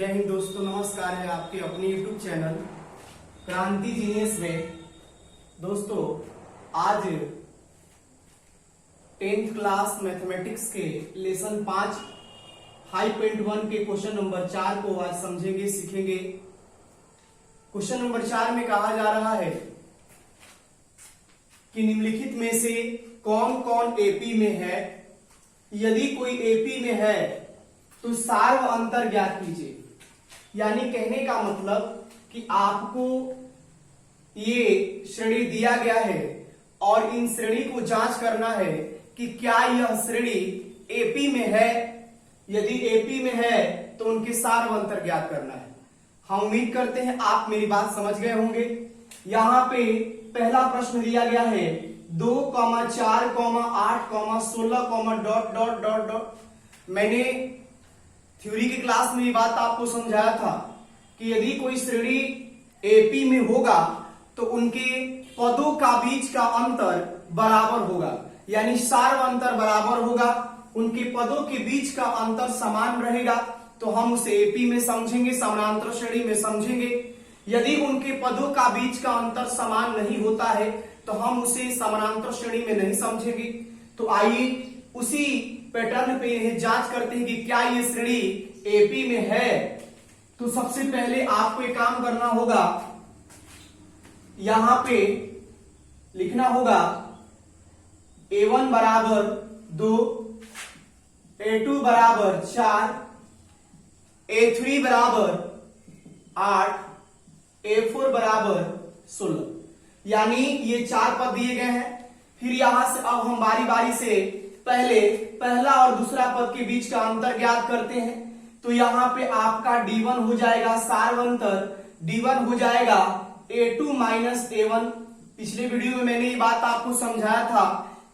जय हिंद दोस्तों, नमस्कार है आपके अपने YouTube चैनल क्रांति जीनियस में। दोस्तों, आज 10th क्लास मैथमेटिक्स के लेसन 5 हाई.1 के क्वेश्चन नंबर 4 को आज समझेंगे, सीखेंगे। क्वेश्चन नंबर 4 में कहा जा रहा है कि निम्नलिखित में से कौन कौन एपी में है। यदि कोई एपी में है तो सार्व अंतर ज्ञात कीजिए। यानी कहने का मतलब कि आपको ये श्रेणी दिया गया है और इन श्रेणी को जांच करना है कि क्या यह श्रेणी एपी में है। यदि एपी में है तो उनके सार्व अंतर ज्ञात करना है। हम उम्मीद करते हैं आप मेरी बात समझ गए होंगे। यहां पे पहला प्रश्न दिया गया है 2, 4, 8, 16, ... मैंने थ्योरी की क्लास में ये बात आपको समझाया था कि यदि कोई श्रेणी एपी में होगा तो उनके पदों का बीच का अंतर बराबर होगा, यानी सार्व अंतर बराबर होगा, उनके पदों के बीच का अंतर समान रहेगा तो हम उसे एपी में समझेंगे, समानांतर श्रेणी में समझेंगे। यदि उनके पदों का बीच का अंतर समान नहीं होता है तो हम उसे समानांतर श्रेणी में नहीं समझेंगे। तो आइए उसी पैटर्न पे यह जांच करते हैं कि क्या ये श्रेणी एपी में है। तो सबसे पहले आपको एक काम करना होगा, यहां पे लिखना होगा A1 बराबर 2, A2 बराबर 4, A3 बराबर 8, A4 बराबर 16। यानी ये 4 पद दिए गए हैं। फिर यहां से अब हम बारी बारी से पहले पहला और दूसरा पद के बीच का अंतर ज्ञात करते हैं। तो यहां पे आपका D1 हो जाएगा सार्व अंतर, D1 हो जाएगा A2 माइनस A1। पिछले वीडियो में मैंने ये बात आपको समझाया था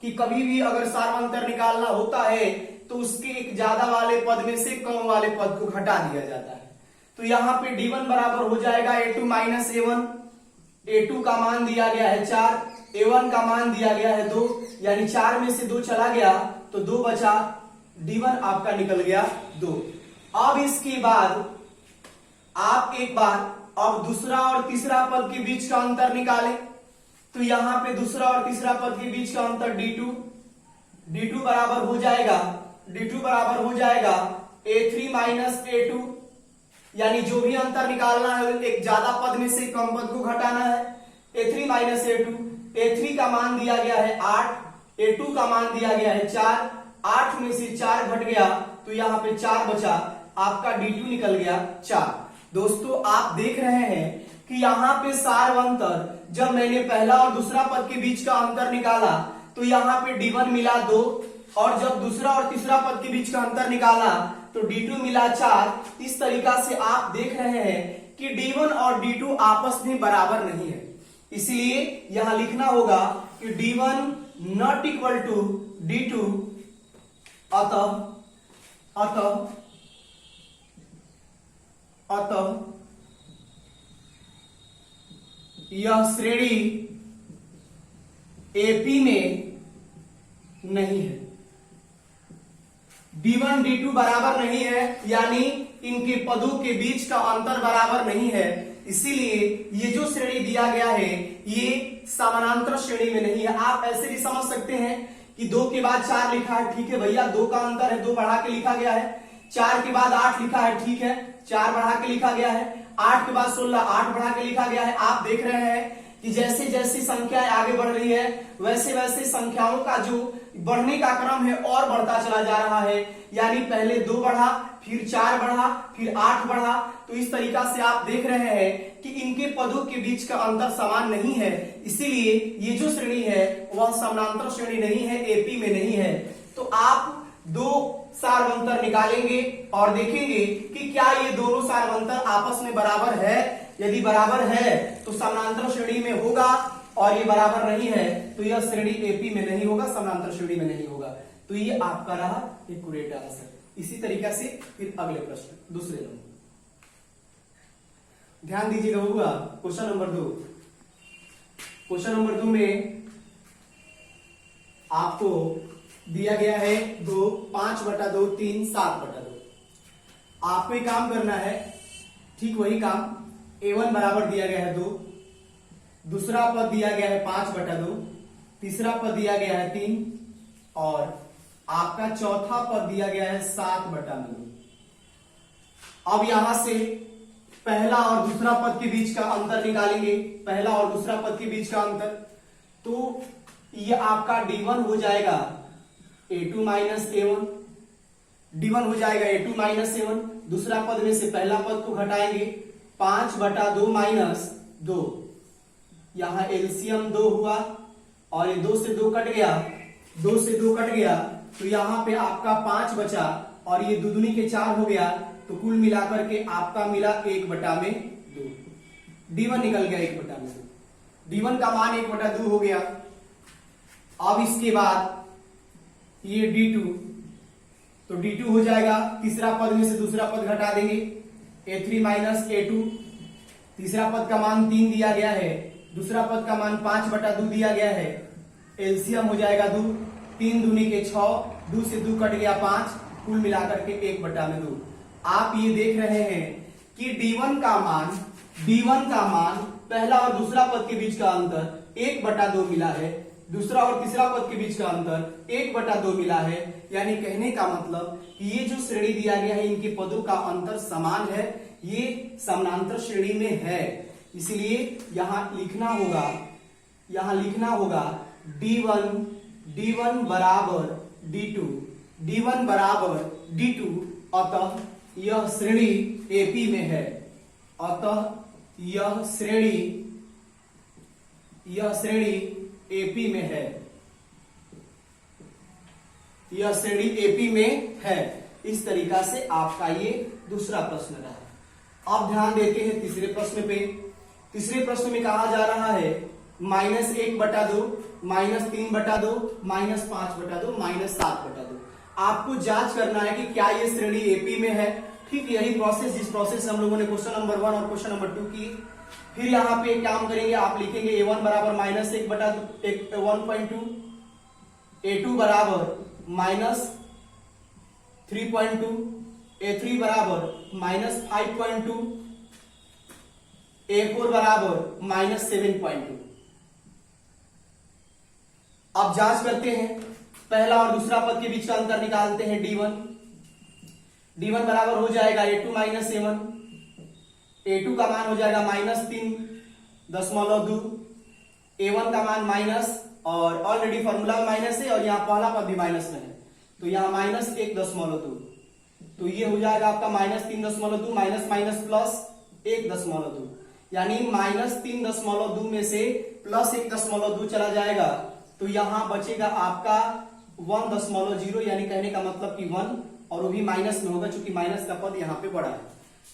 कि कभी भी अगर सार्व अंतर निकालना होता है तो उसके एक ज्यादा वाले पद में से कम वाले पद को घटा दिया जाता है। तो यहाँ पे D1 बराबर हो जाएगा A2 माइनस A1। A2 का मान दिया गया है 4, A1 का मान दिया गया है 2, यानी 4 में से 2 चला गया तो 2 बचा, D1 आपका निकल गया 2। अब इसके बाद आप एक बार अब दूसरा और तीसरा पद के बीच का अंतर निकालें। तो यहां पे दूसरा और तीसरा पद के बीच का अंतर D2 बराबर हो जाएगा A3 माइनस A2। यानी जो भी अंतर निकालना है एक ज्यादा पद में से कम पद को घटाना है। A3 माइनस A2, A3 का मान दिया गया है 8, A2 का मान दिया गया है 4, 8 में से 4 घट गया तो यहाँ पे 4 बचा, आपका D2 निकल गया 4। दोस्तों, आप देख रहे हैं कि यहाँ पे सार्व अंतर, जब मैंने पहला और दूसरा पद के बीच का अंतर निकाला तो यहाँ पे D1 मिला 2, और जब दूसरा और तीसरा पद के बीच का अंतर निकाला तो D2 मिला 4। इस तरीका से आप देख रहे हैं कि D1 और D2 आपस में बराबर नहीं है। इसलिए यहां लिखना होगा कि D1 not equal to D2, अतः यह श्रेणी एपी में नहीं है। D1 D2 बराबर नहीं है, यानी इनके पदों के बीच का अंतर बराबर नहीं है। इसीलिए ये जो श्रेणी दिया गया है ये समानांतर श्रेणी में नहीं है। आप ऐसे भी समझ सकते हैं कि 2 के बाद 4 लिखा है, ठीक है भैया, 2 का अंतर है, 2 बढ़ा के लिखा गया है। 4 के बाद 8 लिखा है, ठीक है, 4 बढ़ा के लिखा गया है। 8 के बाद 16, 8 बढ़ा के लिखा गया है। आप देख रहे हैं कि जैसे जैसे संख्याएं आगे बढ़ रही है वैसे वैसे संख्याओं का जो बढ़ने का क्रम है और बढ़ता चला जा रहा है। यानी पहले 2 बढ़ा, फिर 4 बढ़ा, फिर 8 बढ़ा। तो इस तरीका से आप देख रहे हैं कि इनके पदों के बीच का अंतर समान नहीं है। इसीलिए ये जो श्रेणी है वह समानांतर श्रेणी नहीं है, एपी में नहीं है। तो आप 2 सार्व अंतर निकालेंगे और देखेंगे कि क्या ये दोनों सार्व अंतर आपस में बराबर है। यदि बराबर है तो समानांतर श्रेणी में होगा, और ये बराबर नहीं है तो यह श्रेणी एपी में नहीं होगा, समानांतर श्रेणी में नहीं होगा। तो ये आपका रहा एक्यूरेट आंसर। इसी तरीका से फिर अगले प्रश्न दूसरे नंबर ध्यान दीजिएगा बबुआ। क्वेश्चन नंबर 2, क्वेश्चन नंबर 2 में आपको दिया गया है 2, 5/2, 3, 7/2। आपको एक काम करना है, ठीक वही काम। a1 बराबर दिया गया है 2, दूसरा पद दिया गया है 5/2, तीसरा पद दिया गया है 3 और आपका चौथा पद दिया गया है 7/2। अब यहां से पहला और दूसरा पद के बीच का अंतर निकालेंगे, पहला और दूसरा पद के बीच का अंतर। तो ये आपका d1 हो जाएगा a2 माइनस a1, d1 हो जाएगा a2 माइनस a1। दूसरा पद में से पहला पद को घटाएंगे, 5/2 माइनस 2, यहां एलसीएम 2 हुआ और ये 2 से 2 कट गया, 2 से 2 कट गया, तो यहां पे आपका 5 बचा और ये दुदुनी के 4 हो गया, तो कुल मिलाकर के आपका मिला 1/2। d1 निकल गया 1/2, d1 का मान 1/2 हो गया। अब इसके बाद ये d2, तो d2 हो जाएगा, तीसरा पद में से दूसरा पद घटा देंगे, a3 माइनस a2, तीसरा पद का मान 3 दिया गया है, दूसरा पद का मान 5/2 दिया गया है, एलसीएम हो जाएगा 2, 3 दूनी के 6, 2 से 2 कट गया 5, कुल मिलाकर के 1/2। आप ये देख रहे हैं कि d1 का मान पहला और दूसरा पद के बीच का अंतर 1/2 मिला है, दूसरा और तीसरा पद के बीच का अंतर 1/2 मिला है। यानी कहने का मतलब कि ये जो श्रेणी दिया गया है इनके पदों का अंतर समान है, ये समानांतर श्रेणी में है, इसलिए यहां लिखना होगा d1 बराबर d2, अतः यह श्रेणी एपी में है, यह श्रेणी एपी में है, यह श्रेणी एपी में है। इस तरीका से आपका ये दूसरा प्रश्न रहा। अब ध्यान देते हैं तीसरे प्रश्न पे। तीसरे प्रश्न में कहा जा रहा है -1/2, -3/2, -5/2, -7/2। आपको जांच करना है कि क्या ये श्रेणी एपी में है। ठीक यही प्रोसेस जिस प्रोसेस से हम लोगों ने क्वेश्चन नंबर 1 और क्वेश्चन नंबर 2 की। फिर यहाँ पे काम करेंगे, आप लिखेंगे a1 बराबर -1/2, a2 बराबर -3.2, a3 बराबर -5.2, a4 बराबर -7.2। अब जांच करते हैं, पहला और दूसरा पद के बीच का अंतर निकालते हैं d1 बराबर हो जाएगा a2 माइनस a1, a2 का मान हो जाएगा -3.2, a1 का मान माइनस, और ऑलरेडी फॉर्मूला में माइनस है और यहाँ पहला पद भी माइनस में है, तो यहाँ -1.2, तो ये हो जाएगा आपका -3.2 माइनस माइनस प्लस 1.2, यानी -3.2 में से प्लस 1.2 चला जाएगा, तो यहां बचेगा आपका 1.0, यानी कहने का मतलब कि 1, और वो भी माइनस में होगा क्योंकि माइनस का पद यहाँ पे बड़ा है।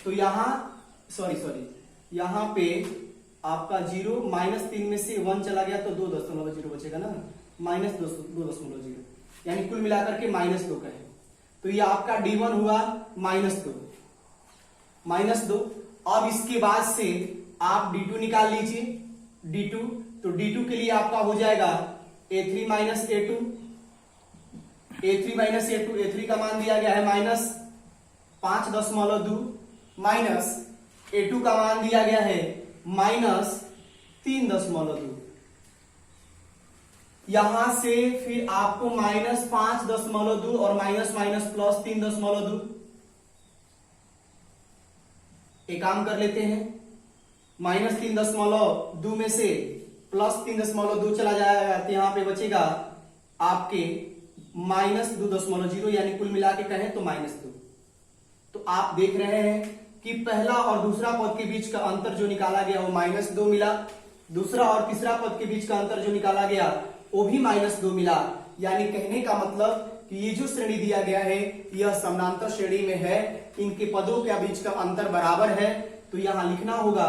तो यहाँ यहाँ पे आपका 0 -3 में से 1 चला गया तो 2.0 बचेगा ना, -2.0, यानी कुल मिलाकर के -2 का है। तो ये आपका d1 हुआ -2। अब इसके बाद से आप d2 निकाल लीजिए, तो d2 के लिए आपका हो जाएगा a3 माइनस a2, a3 का मान दिया गया है -5.2, माइनस a2 का मान दिया गया है -3.2। यहां से फिर आपको -5.2 और माइनस प्लस 3.2, एक काम कर लेते हैं, -3.2 में से प्लस 3.2 चला जाएगा, तो यहां पे बचेगा आपके -2.0, यानी कुल मिला के कहें तो -2। तो आप देख रहे हैं कि पहला और दूसरा पद के बीच का अंतर जो निकाला गया वो -2 मिला, दूसरा और तीसरा पद के बीच का अंतर जो निकाला गया वो भी -2 मिला। यानी कहने का मतलब कि ये जो श्रेणी दिया गया है यह समानांतर श्रेणी में है, इनके पदों के बीच का अंतर बराबर है। तो यहां लिखना होगा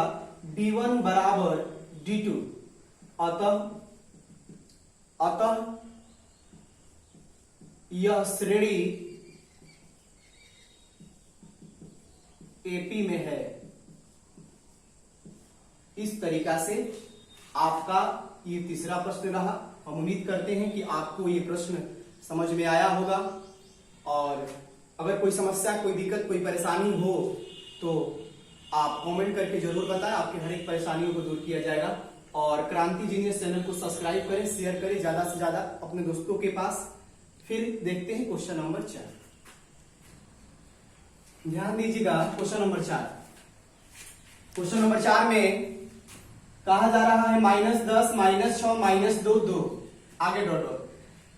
d1 बराबर d2, अतः यह श्रेणी एपी में है। इस तरीका से आपका ये तीसरा प्रश्न रहा। हम उम्मीद करते हैं कि आपको ये प्रश्न समझ में आया होगा, और अगर कोई समस्या, कोई दिक्कत, कोई परेशानी हो तो आप कमेंट करके जरूर बताएं, आपकी हर एक परेशानियों को दूर किया जाएगा। और क्रांति जीनियस चैनल को सब्सक्राइब करें, शेयर करें ज्यादा से ज्यादा अपने दोस्तों के पास। फिर देखते हैं क्वेश्चन नंबर 4। ध्यान दीजिएगा, क्वेश्चन नंबर 4। क्वेश्चन नंबर 4 में कहा जा रहा है -10 -6 -2 2 आगे डॉट डॉट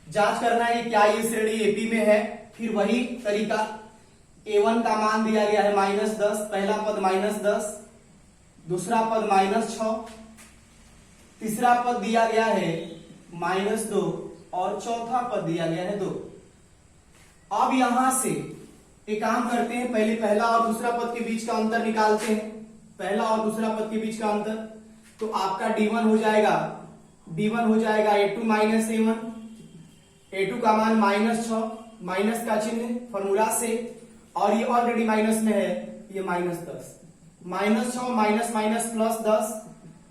जांच करना है क्या ये श्रेणी एपी में है। फिर वही तरीका, a1 का मान दिया गया है -10, पहला पद -10, दूसरा पद -6, तीसरा पद दिया गया है -2 और चौथा पद दिया गया है 2। अब यहां से एक काम करते हैं, पहले पहला और दूसरा पद के बीच का अंतर निकालते हैं। पहला और दूसरा पद के बीच का अंतर, तो आपका d1 हो जाएगा, d1 हो जाएगा a2 माइनस a1, a2 का मान -6, माइनस का चिन्ह फॉर्मूला से, और ये ऑलरेडी माइनस में है, ये -10, -6 माइनस माइनस प्लस 10,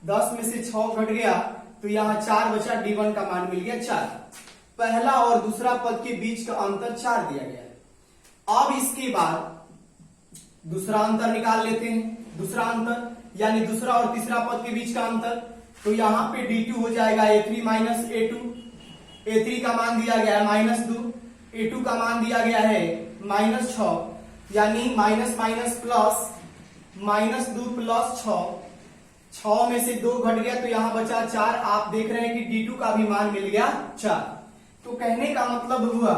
10 में से 6 घट गया तो यहाँ 4 बचा, d1 का मान मिल गया 4। पहला और दूसरा पद के बीच का अंतर 4 दिया गया है। अब इसके बाद दूसरा अंतर निकाल लेते हैं। दूसरा अंतर यानी दूसरा और तीसरा पद के बीच का अंतर, तो यहाँ पे d2 हो जाएगा a3 माइनस a2, a3 का मान दिया गया है -2, a2 का मान दिया गया है -6, यानी माइनस माइनस प्लस, -2 प्लस 6, 6 में से 2 घट गया तो यहाँ बचा 4। आप देख रहे हैं कि d2 का भी मान मिल गया 4। तो कहने का मतलब हुआ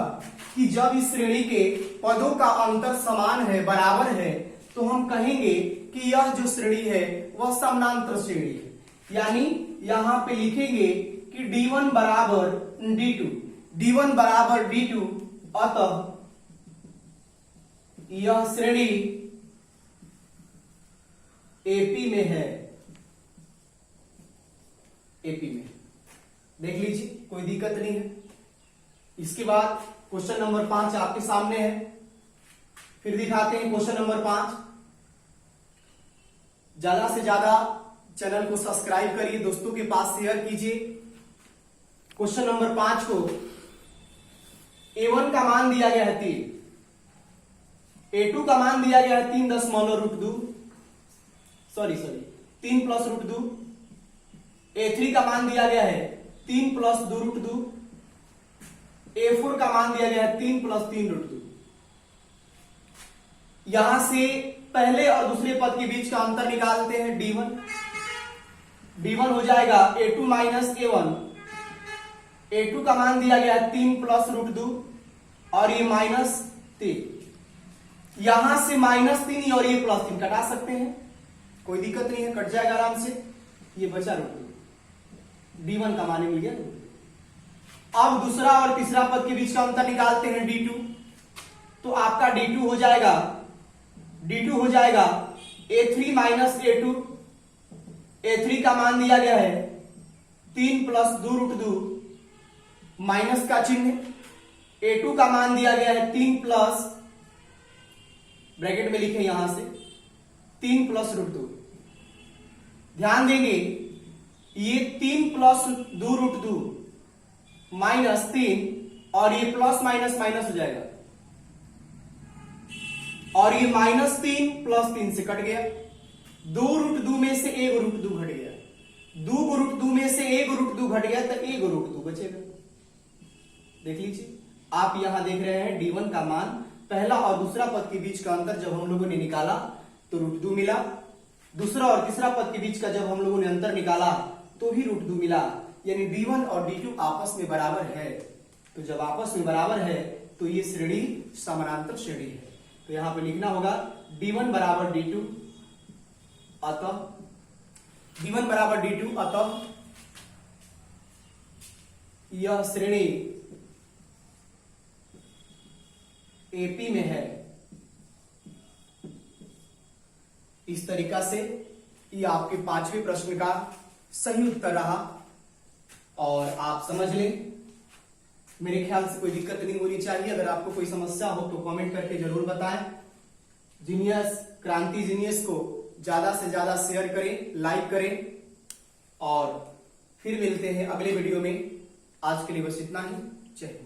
कि जब इस श्रेणी के पदों का अंतर समान है, बराबर है, तो हम कहेंगे कि यह जो श्रेणी है वह समानांतर श्रेणी है। यानी यहां पे लिखेंगे कि d1 बराबर d2, d1 बराबर d2, अतः यह श्रेणी एपी में है। एपी में देख लीजिए, कोई दिक्कत नहीं है। इसके बाद क्वेश्चन नंबर 5 आपके सामने है, फिर दिखाते हैं क्वेश्चन नंबर 5। ज्यादा से ज्यादा चैनल को सब्सक्राइब करिए, दोस्तों के पास शेयर कीजिए। क्वेश्चन नंबर 5 को a1 का मान दिया गया है 3, a2 का मान दिया गया है 3.2, सॉरी 3 प्लस √2, a3 का मान दिया गया है 3 प्लस 2√2, a4 का मान दिया गया है 3 प्लस 3√2। यहां से पहले और दूसरे पद के बीच का अंतर निकालते हैं, d1 हो जाएगा a2 माइनस a1, a2 का मान दिया गया है 3 प्लस √2 और ये -3। यहां से -3 और ये +3 कटा सकते हैं, कोई दिक्कत नहीं है, कट जाएगा आराम से। ये बचा √2, d1 का मान मिल गया। अब दूसरा और तीसरा पद के बीच का अंतर निकालते हैं, d2, तो आपका d2 हो जाएगा a3 माइनस a2, a3 का मान दिया गया है 3 प्लस 2√2, माइनस का चिन्ह, a2 का मान दिया गया है 3 प्लस, ब्रैकेट में लिखे यहां से 3 प्लस √2। ध्यान देंगे, ये 3 प्लस 2√2 -3 और ये प्लस माइनस माइनस हो जाएगा, और ये -3 प्लस 3 से कट गया। 2√2 में से 1√2 घट गया, 2√2 में से 1√2 घट गया तो 1√2 बचेगा। देख लीजिए, आप यहां देख रहे हैं d1 का मान, पहला और दूसरा पद के बीच का अंतर जब हम लोगों ने निकाला तो √2 मिला। दूसरा और तीसरा पद के बीच का जब हम लोगों ने अंतर निकाला तो भी √2 मिला, यानी d1 और d2 आपस में बराबर है। तो जब आपस में बराबर है तो ये श्रेणी समानांतर श्रेणी है। तो यहां पे लिखना होगा d1 बराबर d2, अतः d1 बराबर d2, अतः यह श्रेणी एपी में है। इस तरीका से ये आपके 5वें प्रश्न का सही उत्तर रहा, और आप समझ लें। मेरे ख्याल से कोई दिक्कत नहीं होनी चाहिए। अगर आपको कोई समस्या हो तो कमेंट करके जरूर बताएं। जीनियस, क्रांति जीनियस को ज्यादा से ज्यादा शेयर करें, लाइक करें, और फिर मिलते हैं अगले वीडियो में। आज के लिए बस इतना ही। जय हिंद।